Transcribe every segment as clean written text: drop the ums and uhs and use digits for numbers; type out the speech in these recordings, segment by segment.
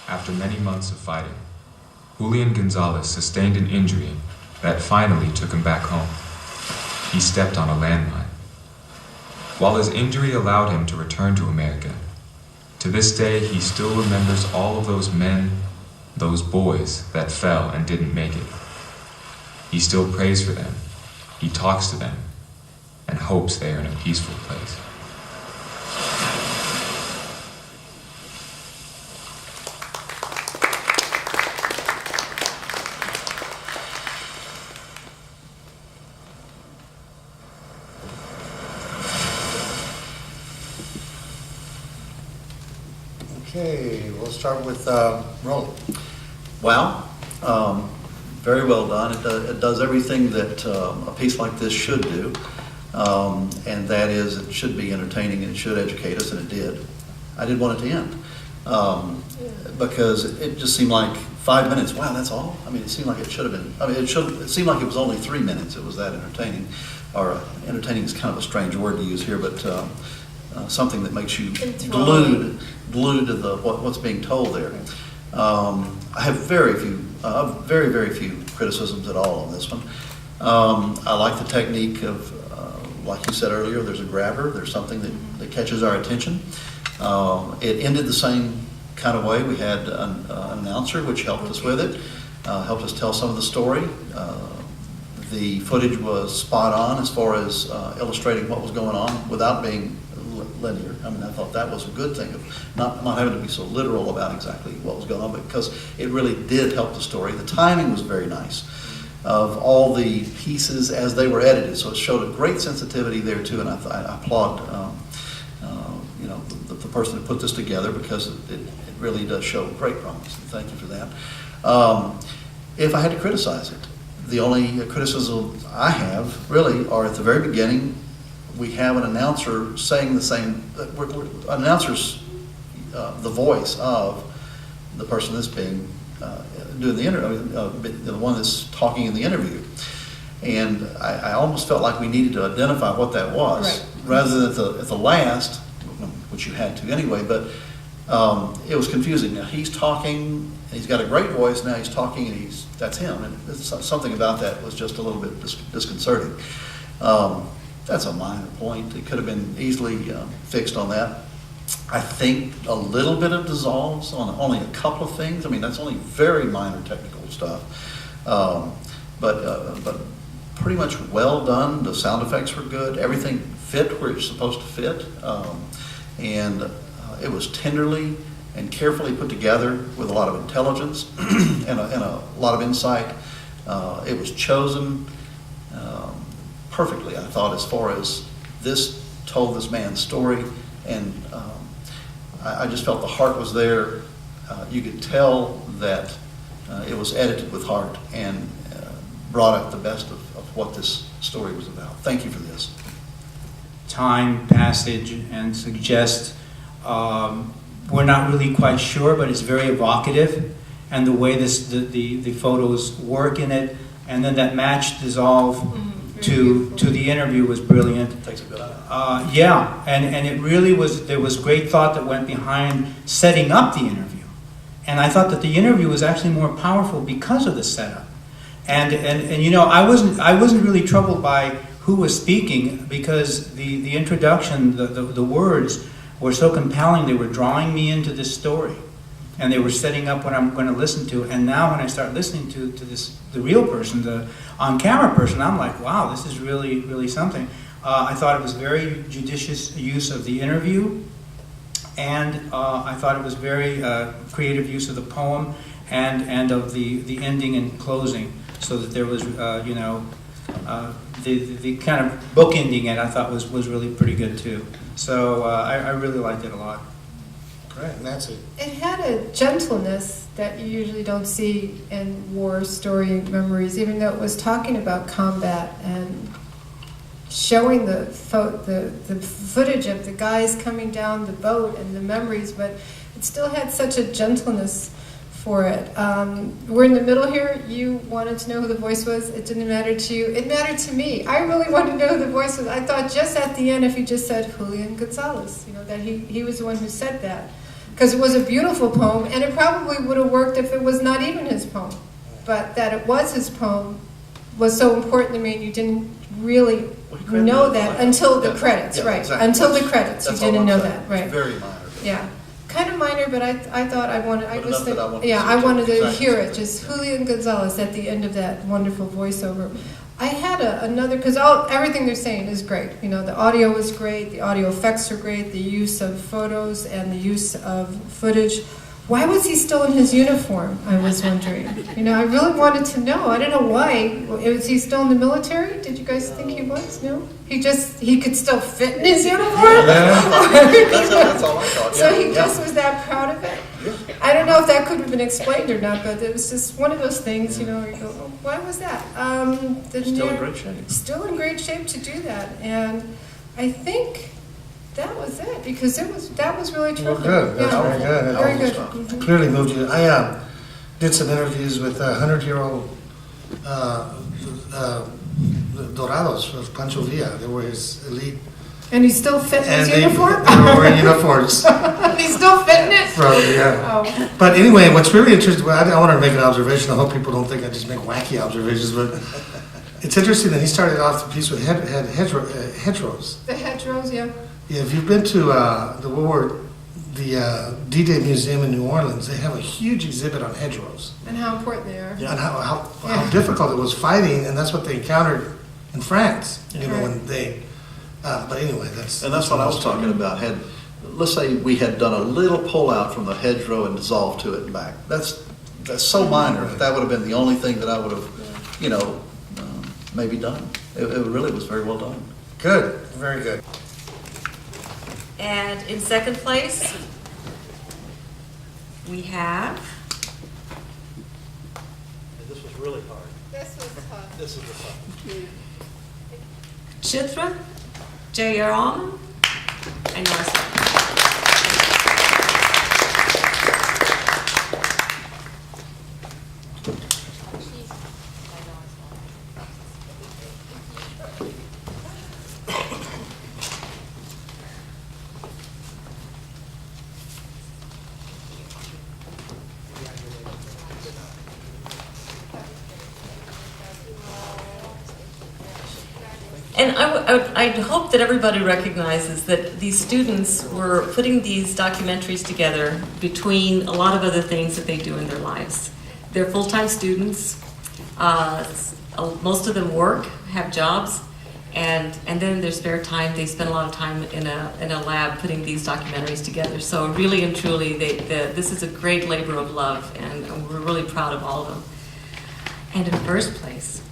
After many months of fighting, Julian Gonzalez sustained an injury that finally took him back home. He stepped on a landmine. While his injury allowed him to return to America, to this day he still remembers all of those men, those boys that fell and didn't make it. He still prays for them, he talks to them, and hopes they are in a peaceful place. Okay, we'll start with Roland. Wow, very well done. It does everything that a piece like this should do, and that is it should be entertaining and it should educate us, and it did. I did want it to end because it just seemed like 5 minutes. Wow, that's all? I mean, it seemed like it should have been. I mean, it seemed like it was only 3 minutes. It was that entertaining, or entertaining is kind of a strange word to use here, but something that makes you glued to what's being told there. I have very few criticisms at all on this one. I like the technique of, like you said earlier, there's a grabber, there's something that catches our attention. It ended the same kind of way. We had an announcer which helped us with it, helped us tell some of the story. The footage was spot on as far as illustrating what was going on without being linear. I mean, I thought that was a good thing of not having to be so literal about exactly what was going on, but because it really did help the story. The timing was very nice of all the pieces as they were edited, so it showed a great sensitivity there too, and I applaud the person who put this together, because it really does show great promise. Thank you for that. If I had to criticize it, the only criticism I have really are at the very beginning. We have an announcer saying the same, announcer's the voice of the person that's being doing the interview, the one that's talking in the interview. And I almost felt like we needed to identify what that was, right, rather than at the last, which you had to anyway, but it was confusing. Now he's talking, he's got a great voice, now he's talking and that's him. And something about that was just a little bit disconcerting. That's a minor point. It could have been easily fixed on that. I think a little bit of dissolves on only a couple of things. I mean, that's only very minor technical stuff. But pretty much well done. The sound effects were good. Everything fit where it's supposed to fit. And it was tenderly and carefully put together with a lot of intelligence and a lot of insight. It was chosen perfectly, I thought, as far as this told this man's story, and I just felt the heart was there. You could tell that it was edited with heart and brought out the best of what this story was about. Thank you for this. Time, passage, and suggest, we're not really quite sure, but it's very evocative, and the way the photos work in it, and then that match dissolve to the interview was brilliant. Takes a good eye. Yeah, and it really was, there was great thought that went behind setting up the interview. And I thought that the interview was actually more powerful because of the setup. And you know, I wasn't really troubled by who was speaking, because the introduction, the words were so compelling. They were drawing me into this story, and they were setting up what I'm going to listen to. And now when I start listening to the real person, the on-camera person, I'm like, wow, this is really, really something. I thought it was very judicious use of the interview, and I thought it was very creative use of the poem and of the ending and closing, so that there was, the kind of bookending it, I thought was really pretty good too. So I really liked it a lot. Great, Nancy. It had a gentleness that you usually don't see in war story memories, even though it was talking about combat and showing the footage of the guys coming down the boat and the memories, but it still had such a gentleness for it. We're in the middle here. You wanted to know who the voice was. It didn't matter to you. It mattered to me. I really wanted to know who the voice was. I thought just at the end, if he just said Julian Gonzalez, that he was the one who said that. because it was a beautiful poem, and it probably would have worked if it was not even his poem. But that it was his poem was so important to me, and you didn't really know that until the credits, right? Exactly. Until the credits, you That's all didn't I'm know saying. that, right? It's very minor. Yeah, kind of minor, but I thought I wanted, I But was enough that I wanted to yeah, see I it. wanted to Exactly. hear it, just Julian Gonzalez at the end of that wonderful voiceover. I had another, because everything they're saying is great. You know, the audio is great, the audio effects are great, the use of photos and the use of footage. Why was he still in his uniform, I was wondering. You know, I really wanted to know. I don't know why. Was he still in the military? Did you guys think he was? No? He could still fit in his uniform? That's all I thought. So Yeah, he yeah. just was that proud of it? I don't know if that could have been explained or not, but it was just one of those things, you know, where you go, oh, why was that? Still in great shape. Still in great shape to do that. And I think that was it, because that was really Well, terrific. good, that's Yeah. very good. Very good. Powerful Mhm. Clearly moved you. I did some interviews with 100-year-old Dorados of Pancho Villa. They were his elite. And he's still fit in his And uniform? they were wearing uniforms. He's still fitting it? Probably, yeah. Oh, But anyway, what's really interesting, well, I want to make an observation. I hope people don't think I just make wacky observations, but it's interesting that he started off the piece with hedgerows. the hedgerows, yeah. Yeah, if you've been to the D-Day Museum in New Orleans, they have a huge exhibit on hedgerows And how important they are. and how Yeah. difficult it was fighting, and that's what they encountered in France. You know, Right. when they. But anyway, that's. And that's what I was talking about. Let's say we had done a little pullout from the hedgerow and dissolved to it and back. That's so minor. But that would have been the only thing that I would have, you know, maybe done. It really was very well done. Good, very good. And in second place, we have This was really hard. This was tough. This was tough. Chitra, Jayaram, and yourself. And I hope that everybody recognizes that these students were putting these documentaries together between a lot of other things that they do in their lives. They're full-time students. Most of them work, have jobs, and then in their spare time, they spend a lot of time in a lab putting these documentaries together. So really and truly, this is a great labor of love, and we're really proud of all of them. And in first place,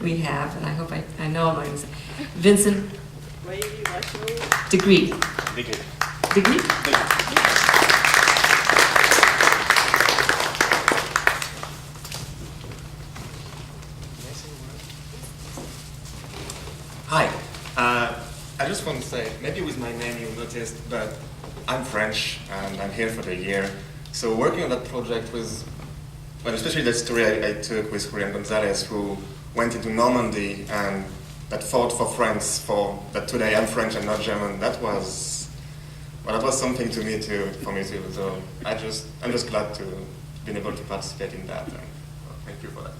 we have, and I hope I know I'm going to say, Vincent Degree. Degree? Hi. I just want to say, maybe with my name you noticed, but I'm French and I'm here for the year. So working on that project was, well, especially that story I took with Julian Gonzalez, who went into Normandy and that fought for France, that today I'm French and not German. That was something to me too, for me too. So I'm just glad to be able to participate in that. And, well, thank you for that.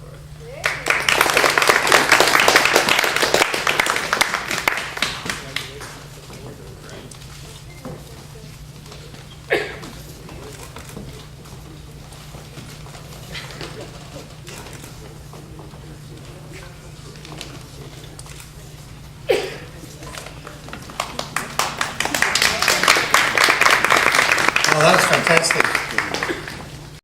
Well, that's fantastic.